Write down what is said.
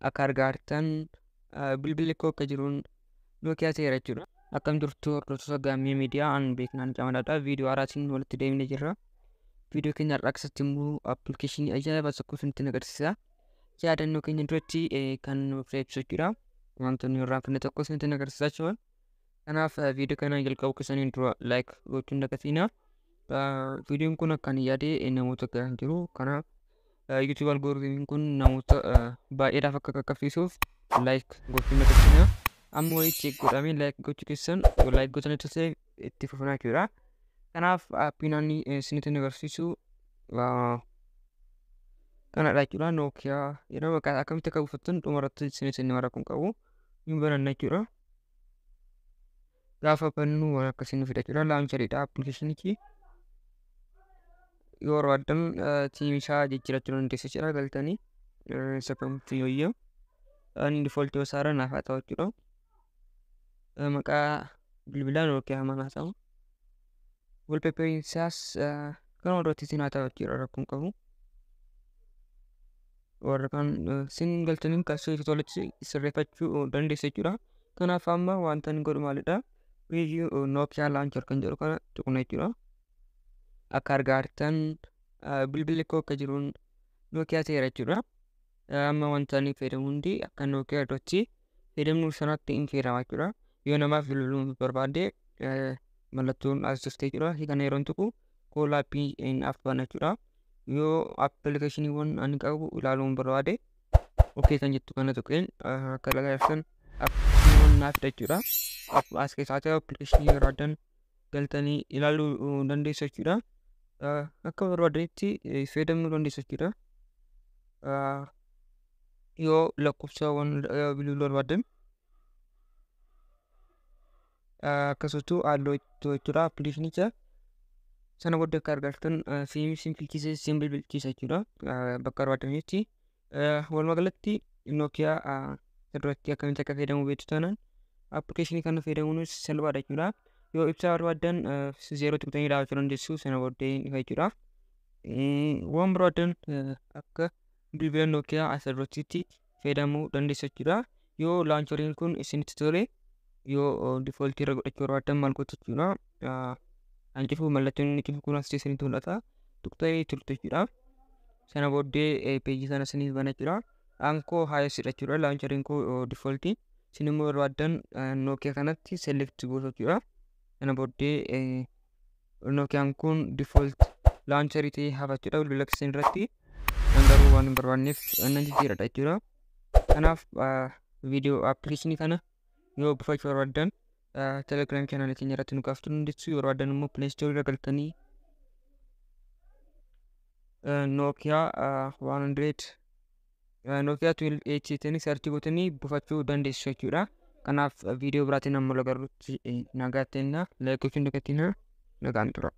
akka argaartan bilbilli koo akka jiruun Nokia ta'eera jechuudha. Akkam jirtu hordoftoota Gaammee miidiyaa an beeknaan jaaladha. Viidiyoo haaraatiin walitti deemnee jirra. Viidiyoo keenya har'aa keessatti immoo appilikeeshinii ajaa'ibaa tokko isinitti agarsiisa. Yaadannoo keenya duratti kan nuuf ibsu jechuudha. Wantoonni irraa finne tokko isinitti agarsiisaa jechuudha. Kanaaf viidiyoo kana jalqabu keessaniin dura laayik gochuun dagatiina. Viidiyoon kun akkan yaadee namoota gahan jiru. Kanaaf YouTube algoritmiin kun namoota baay'eedhaaf akka qaqqabsiisuuf laayik gochuun dagatiina. Amma walitti godhamee laayik gochuu keessan laayik gochanii tosee itti fufnaa jechuudha. Kanaaf appiin ani isinitti agarsiisu kanadha jechuudha. Nokia yeroo maqaa akkamitti akka buufattan dhumarratti isinitti mara kun qabu hin bananna jechuudha. Gaafa bannu waan akkasiin fida jechuudha. Laanchariidha appilikeeshinichi. Yoo barbaadan tiimisaa jijjiirachuu dandeessu jechuudha. Galtanii isa kamitti yooyyuu ani default wasaara naaf haa ta'u jechuudha. Maqaa bilbilaa Nokia manaa ta'u. Wallpaperin isaas kan irratti isin haa ta'u jechuudha rakkoon qabu. Warra kan isin galtanii kaasuu fi tolatti sirreeffachuu dandeessu jechuudha. Kanaaf amma wanta inni godhu maalidha? Review Nokia Launcher kan jedhu kana tuqna jechuudha. Akka argaartan bilbilli koo akka jiruun Nokia ta'eera jechuudha. Amma wanta inni fayyadamu hundi akka Nokia irratti fayyadamnu sanatti hin fayyadama jechuudha. Yoo namaaf bilbiluu barbaade mallattoon as dhuftee jira. Kana yeroo tuqu koolaappii hin affaan jechuudha. Yoo appilikeeshiniiwwan ani qabu ilaaluun barbaade okkee kan jettu kana tuqeen akka lagarsan appilikeeshiniiwwan naaf fida jechuudha. As keessaa ta'e appilikeeshinii barbaadan galtanii ilaaluu dandeessu jechuudha. Akka barbaadanitti fayyadamuu dandeessu jechuudha. Yoo lakkoofsawwan bilbiluu barbaadan akkasumas halluu jechuudha appilikeeshinicha sana booda akka argattan isin filchiisee isin bilbilchiisa jechuudha bakka barbaadanitti. Walumaa galatti Nokia irratti akkamitti akka fayyadamuu beektu taanaan appilikeeshinii kana fayyadamuunis salphaadha jechuudha. Yoo ibsaa barbaadan 0 dhaabachuu dandeessu sana booddee ni fayyadudha. Waan barbaadan akka bilbila Nokia asirratti fayyadamuu dandeessu jechuudha. Yoo laanchariin kun isinitti tole yoo default irra godhachuu barbaadan maal gochuu jechuudha. Hanqifuu mallattoon inni cifu kun as isinitti mul'ata. Tuqxee turte jechuudha. Sana booddee peejii sana isiniif bana jechuudha. Aankoo haayesidha jechuudha. Laanchariin koo default. Isin immoo barbaadan Nokia kanatti select goota jechuudha. Sana booddee Nokiyaan kun default laancharii ta'ee hafa jechuudha. Bilbila keessan irratti garuu waan hin barbaanneef nan jijjiiradha jechuudha. Kanaaf viidiyoo appilikeeshinii kana yoo buufachuu barbaadan Telegram channel keenya irratti nu gaafachuu dandeessu. Yoo barbaadan immoo Play Store irra galtanii Nokia 12 search gootanii buufachuu dandeessu jechuudha. Kanaaf viidiyoo biraatiin amma lagarrutti nagaattenna laayik gochuun dagatinaa nagaan tura.